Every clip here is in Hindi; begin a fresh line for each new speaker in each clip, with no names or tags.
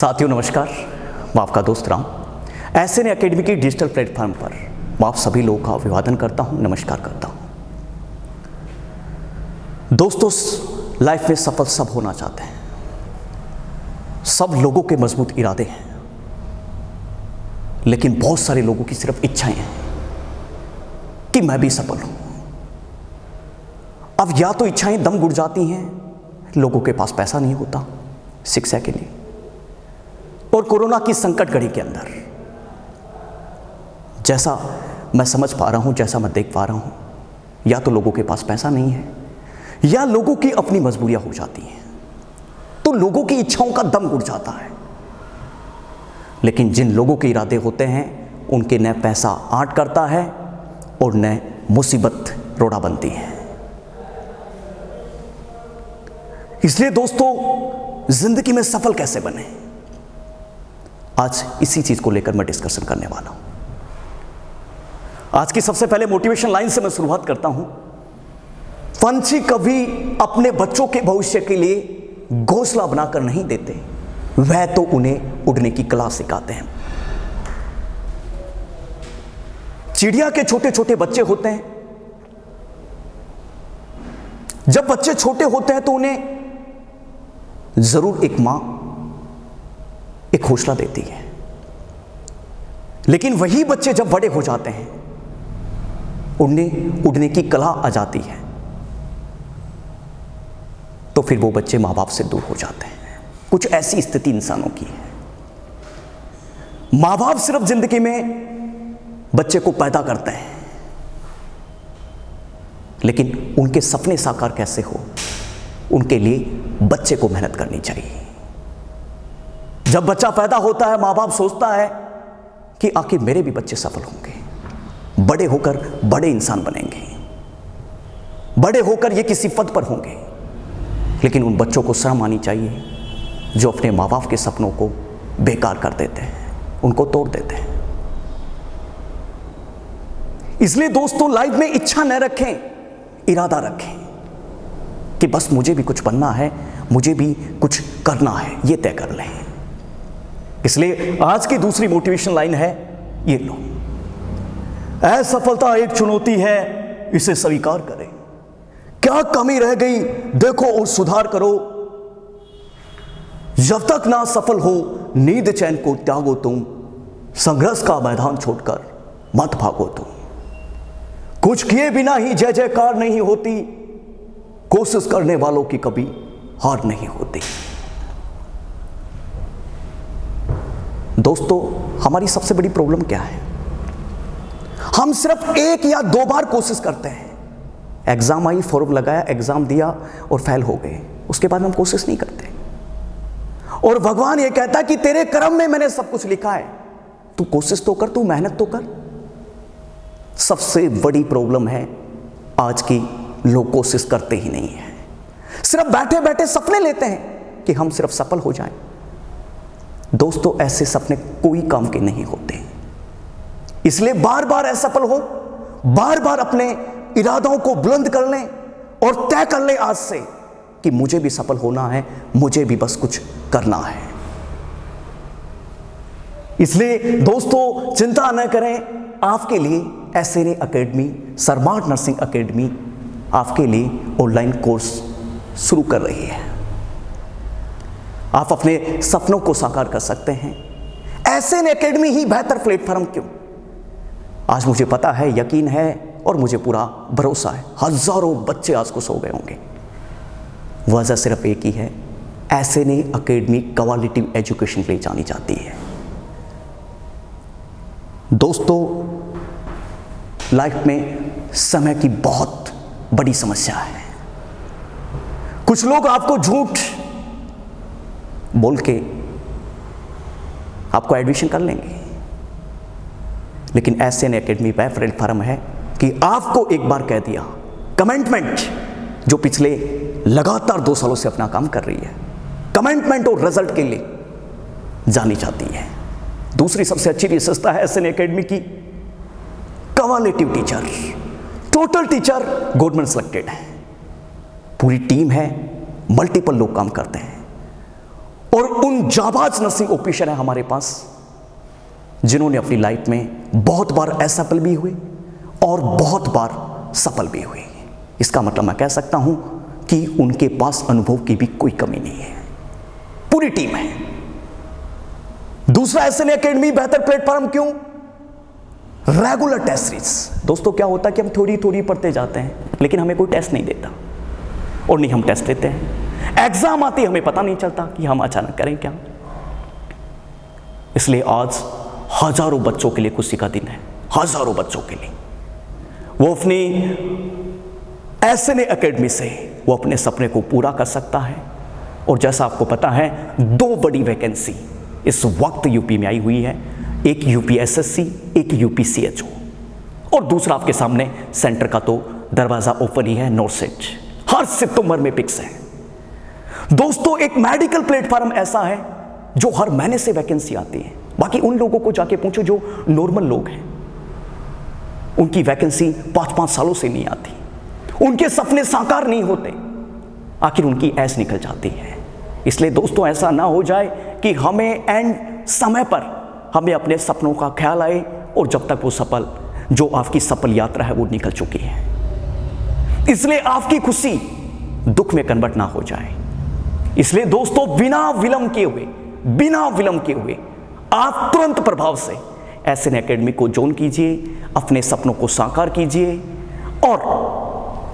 साथियों नमस्कार, मैं आपका दोस्त राम एसएन एकेडमी की डिजिटल प्लेटफॉर्म पर मैं आप सभी लोगों का अभिवादन करता हूं, नमस्कार करता हूं। दोस्तों, लाइफ में सफल सब होना चाहते हैं, सब लोगों के मजबूत इरादे हैं, लेकिन बहुत सारे लोगों की सिर्फ इच्छाएं हैं कि मैं भी सफल हूं। अब या तो इच्छाएं दम घुट जाती हैं, लोगों के पास पैसा नहीं होता शिक्षा के लिए, और कोरोना की संकट घड़ी के अंदर जैसा मैं समझ पा रहा हूं, जैसा मैं देख पा रहा हूं, या तो लोगों के पास पैसा नहीं है या लोगों की अपनी मजबूरियां हो जाती हैं, तो लोगों की इच्छाओं का दम घुट जाता है। लेकिन जिन लोगों के इरादे होते हैं उनके न पैसा आंट करता है और न मुसीबत रोड़ा बनती है। इसलिए दोस्तों, जिंदगी में सफल कैसे बने, आज इसी चीज को लेकर मैं डिस्कशन करने वाला हूं। आज की सबसे पहले मोटिवेशन लाइन से मैं शुरुआत करता हूं। पंछी कभी अपने बच्चों के भविष्य के लिए घोंसला बनाकर नहीं देते, वह तो उन्हें उड़ने की कला सिखाते हैं। चिड़िया के छोटे छोटे बच्चे होते हैं, जब बच्चे छोटे होते हैं तो उन्हें जरूर एक मां एक घोंसला देती है, लेकिन वही बच्चे जब बड़े हो जाते हैं उन्हें उड़ने की कला आ जाती है, तो फिर वो बच्चे मां बाप से दूर हो जाते हैं। कुछ ऐसी स्थिति इंसानों की है। मां बाप सिर्फ जिंदगी में बच्चे को पैदा करते हैं, लेकिन उनके सपने साकार कैसे हो, उनके लिए बच्चे को मेहनत करनी चाहिए। जब बच्चा पैदा होता है, मां बाप सोचता है कि आखिर मेरे भी बच्चे सफल होंगे, बड़े होकर बड़े इंसान बनेंगे, बड़े होकर ये किसी पद पर होंगे। लेकिन उन बच्चों को शर्म आनी चाहिए जो अपने मां बाप के सपनों को बेकार कर देते हैं, उनको तोड़ देते हैं। इसलिए दोस्तों, लाइफ में इच्छा न रखें, इरादा रखें कि बस मुझे भी कुछ बनना है, मुझे भी कुछ करना है, ये तय कर लें। इसलिए आज की दूसरी मोटिवेशन लाइन है, ये लो, असफलता एक चुनौती है, इसे स्वीकार करें। क्या कमी रह गई देखो और सुधार करो, जब तक ना सफल हो नींद चैन को त्यागो तुम, संघर्ष का मैदान छोड़कर मत भागो तुम। कुछ किए बिना ही जय जयकार नहीं होती, कोशिश करने वालों की कभी हार नहीं होती। दोस्तों, हमारी सबसे बड़ी प्रॉब्लम क्या है? हम सिर्फ एक या दो बार कोशिश करते हैं। एग्जाम आई, फॉर्म लगाया, एग्जाम दिया और फेल हो गए, उसके बाद हम कोशिश नहीं करते। और भगवान ये कहता है कि तेरे कर्म में मैंने सब कुछ लिखा है, तू कोशिश तो कर, तू मेहनत तो कर। सबसे बड़ी प्रॉब्लम है आज की, लोग कोशिश करते ही नहीं है, सिर्फ बैठे बैठे सपने लेते हैं कि हम सिर्फ सफल हो जाएं। दोस्तों, ऐसे सपने कोई काम के नहीं होते। इसलिए बार बार असफल हो, बार बार अपने इरादों को बुलंद कर लें और तय कर लें आज से कि मुझे भी सफल होना है, मुझे भी बस कुछ करना है। इसलिए दोस्तों, चिंता न करें, आपके लिए SN academy, smart nursing academy आपके लिए ऑनलाइन कोर्स शुरू कर रही है। आप अपने सपनों को साकार कर सकते हैं। एसएन एकेडमी ही बेहतर प्लेटफॉर्म क्यों? आज मुझे पता है, यकीन है और मुझे पूरा भरोसा है, हजारों बच्चे आज को सो गए होंगे। वजह सिर्फ एक ही है, एसएन एकेडमी क्वालिटी एजुकेशन के लिए जानी जाती है। दोस्तों, लाइफ में समय की बहुत बड़ी समस्या है। कुछ लोग आपको झूठ बोल के आपको एडमिशन कर लेंगे, लेकिन एसएन एकेडमी वह प्लेटफॉर्म है कि आपको एक बार कह दिया, कमिटमेंट जो पिछले लगातार 2 सालों से अपना काम कर रही है, कमिटमेंट और रिजल्ट के लिए जानी जाती है। दूसरी सबसे अच्छी विशेषता है एसएन एकेडमी की, qualitative teacher, total teacher government selected है, पूरी टीम है, मल्टीपल लोग काम करते हैं और उन जाबाज नर्सिंग ऑफिसर हैं हमारे पास जिन्होंने अपनी लाइफ में बहुत बार असफल भी हुए और बहुत बार सफल भी हुए। इसका मतलब मैं कह सकता हूं कि उनके पास अनुभव की भी कोई कमी नहीं है, पूरी टीम है। दूसरा, एसएन एकेडमी बेहतर प्लेटफॉर्म क्यों? Regular test series. दोस्तों क्या होता है कि हम थोड़ी थोड़ी पढ़ते जाते हैं लेकिन हमें कोई टेस्ट नहीं देता और नहीं हम टेस्ट लेते हैं। एग्जाम आती हमें पता नहीं चलता कि हम अचानक करें क्या। इसलिए आज हजारों बच्चों के लिए खुशी का दिन है, हजारों बच्चों के लिए। वो अपनी एसएन एकेडमी से वो अपने सपने को पूरा कर सकता है। और जैसा आपको पता है 2 बड़ी वैकेंसी इस वक्त यूपी में आई हुई है, एक यूपीएसएससी, एक यूपीसीएचओ, और दूसरा आपके सामने सेंटर का तो दरवाजा ओपन ही है, नॉर्सेट हर सितंबर में फिक्स है। दोस्तों एक मेडिकल प्लेटफॉर्म ऐसा है जो हर महीने से वैकेंसी आती है। बाकी उन लोगों को जाके पूछो जो नॉर्मल लोग हैं, उनकी वैकेंसी 5-5 सालों से नहीं आती, उनके सपने साकार नहीं होते, आखिर उनकी ऐश निकल जाती है। इसलिए दोस्तों ऐसा ना हो जाए कि हमें एंड समय पर हमें अपने सपनों का ख्याल आए और जब तक वो जो आपकी सफल यात्रा है वो निकल चुकी है। इसलिए आपकी खुशी दुख में कन्वर्ट ना हो जाए। इसलिए दोस्तों बिना विलंब किए हुए आप तुरंत प्रभाव से एसएन एकेडमी को ज्वाइन कीजिए, अपने सपनों को साकार कीजिए और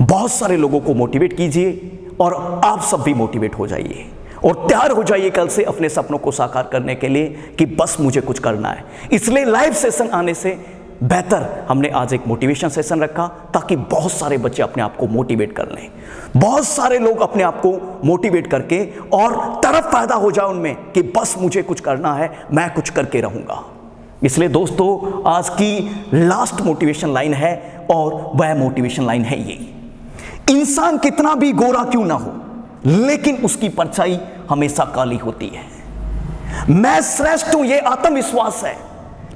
बहुत सारे लोगों को मोटिवेट कीजिए और आप सब भी मोटिवेट हो जाइए और तैयार हो जाइए कल से अपने सपनों को साकार करने के लिए कि बस मुझे कुछ करना है। इसलिए लाइव सेशन आने से बेहतर हमने आज एक मोटिवेशन सेशन रखा ताकि बहुत सारे बच्चे अपने आप को मोटिवेट कर लें, बहुत सारे लोग अपने आप को मोटिवेट करके और तरफ पैदा हो जाए उनमें कि बस मुझे कुछ करना है, मैं कुछ करके रहूंगा। इसलिए दोस्तों आज की लास्ट मोटिवेशन लाइन है और वह मोटिवेशन लाइन है ये: इंसान कितना भी गोरा क्यों ना हो लेकिन उसकी परछाई हमेशा काली होती है। मैं श्रेष्ठ हूं ये आत्मविश्वास है,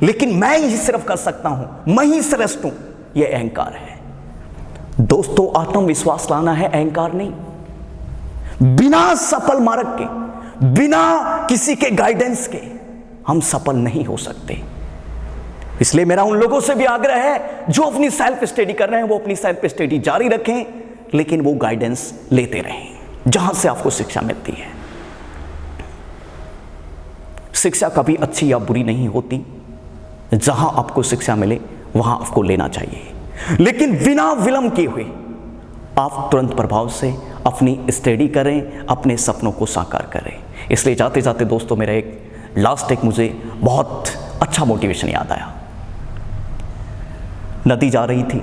लेकिन मैं ही सिर्फ कर सकता हूं, मैं ही श्रेष्ठ हूं ये अहंकार है। दोस्तों आत्मविश्वास लाना है, अहंकार नहीं। बिना सफल मार्ग के, बिना किसी के गाइडेंस के हम सफल नहीं हो सकते। इसलिए मेरा उन लोगों से भी आग्रह है जो अपनी सेल्फ स्टडी कर रहे हैं वो अपनी सेल्फ स्टडी जारी रखें, लेकिन वो गाइडेंस लेते रहें जहां से आपको शिक्षा मिलती है। शिक्षा कभी अच्छी या बुरी नहीं होती, जहां आपको शिक्षा मिले वहां आपको लेना चाहिए, लेकिन बिना विलंब किए हुए आप तुरंत प्रभाव से अपनी स्टडी करें, अपने सपनों को साकार करें। इसलिए जाते जाते दोस्तों मेरा एक मुझे बहुत अच्छा मोटिवेशन याद आया। नदी जा रही थी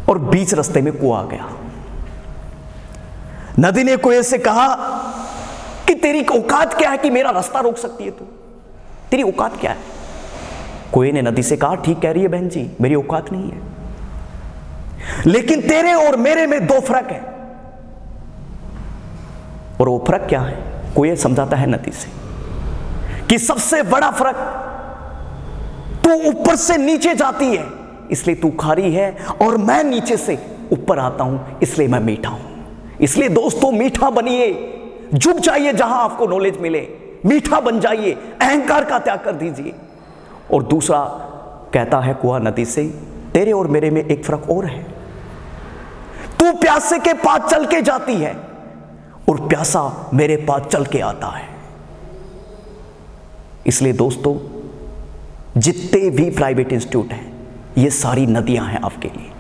और बीच रास्ते में कुआं आ गया। नदी ने कुएं से कहा कि तेरी औकात क्या है कि मेरा रास्ता रोक सकती है तू, तेरी औकात क्या है? कुएं ने नदी से कहा ठीक कह रही है बहन जी, मेरी औकात नहीं है, लेकिन तेरे और मेरे में 2 फर्क है। और वो फर्क क्या है? कुएं समझाता है नदी से कि सबसे बड़ा फर्क, तू ऊपर से नीचे जाती है इसलिए तू खारी है और मैं नीचे से ऊपर आता हूं इसलिए मैं मीठा हूं। इसलिए दोस्तों मीठा बनिए, झुक जाइए जहां आपको नॉलेज मिले, मीठा बन जाइए, अहंकार का त्याग कर दीजिए। और दूसरा कहता है कुआं नदी से, तेरे और मेरे में एक फर्क और है, तू प्यासे के पास चल के जाती है और प्यासा मेरे पास चल के आता है। इसलिए दोस्तों जितने भी प्राइवेट इंस्टीट्यूट हैं ये सारी नदियां हैं आपके लिए।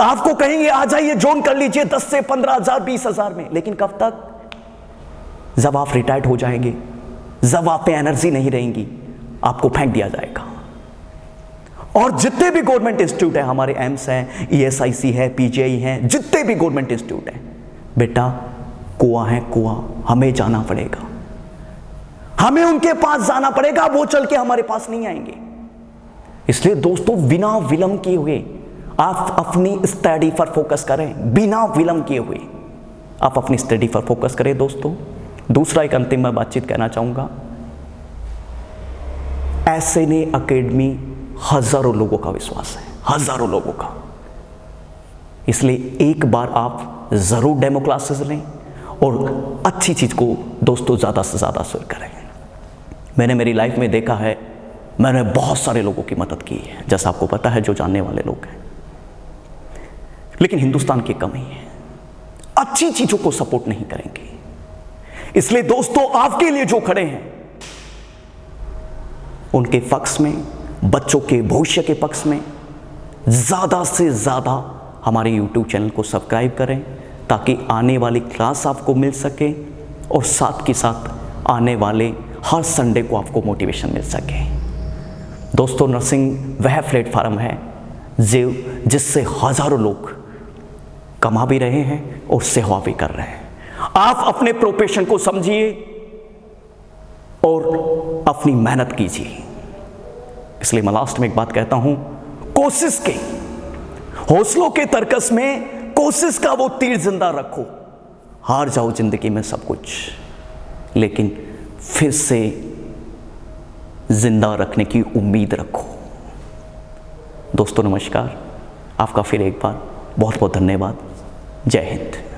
आपको कहेंगे आ जाइए ज्वाइन कर लीजिए 10 से 15,000 20,000 में, लेकिन कब तक? जब आप रिटायर्ड हो जाएंगे, जब आप में एनर्जी नहीं रहेंगी, आपको फेंक दिया जाएगा। और जितने भी गवर्नमेंट इंस्टीट्यूट है, हमारे एम्स हैं, ESIC है, PGI हैं, जितने भी गवर्नमेंट इंस्टीट्यूट हैं, बेटा कुआं है कुआं, हमें जाना पड़ेगा, हमें उनके पास जाना पड़ेगा, वो चल के हमारे पास नहीं आएंगे। इसलिए दोस्तों बिना विलंब किए हुए आप अपनी स्टडी पर फोकस करें, बिना विलंब किए हुए आप अपनी स्टडी पर फोकस करें। दोस्तों दूसरा एक अंतिम मैं बातचीत कहना चाहूंगा, एसएन एकेडमी हजारों लोगों का विश्वास है, हजारों लोगों का। इसलिए एक बार आप जरूर डेमो क्लासेस लें और अच्छी चीज़ को दोस्तों ज़्यादा से ज़्यादा शेयर करें। मैंने मेरी लाइफ में देखा है, मैंने बहुत सारे लोगों की मदद की है, जैसा आपको पता है जो जानने वाले लोग हैं, लेकिन हिंदुस्तान की कमी है, अच्छी चीज़ों को सपोर्ट नहीं करेंगे। इसलिए दोस्तों आपके लिए जो खड़े हैं उनके पक्ष में, बच्चों के भविष्य के पक्ष में ज़्यादा से ज़्यादा हमारे YouTube चैनल को सब्सक्राइब करें ताकि आने वाली क्लास आपको मिल सके और साथ के साथ आने वाले हर संडे को आपको मोटिवेशन मिल सके। दोस्तों नर्सिंग वह प्लेटफार्म है जिससे हज़ारों लोग कमा भी रहे हैं और सेवा भी कर रहे हैं। आप अपने प्रोफेशन को समझिए और अपनी मेहनत कीजिए। इसलिए मैं लास्ट में एक बात कहता हूं, कोशिश के हौसलों के तर्कस में कोशिश का वो तीर जिंदा रखो। हार जाओ जिंदगी में सब कुछ, लेकिन फिर से जिंदा रखने की उम्मीद रखो। दोस्तों नमस्कार, आपका फिर एक बार बहुत बहुत धन्यवाद। जय हिंद।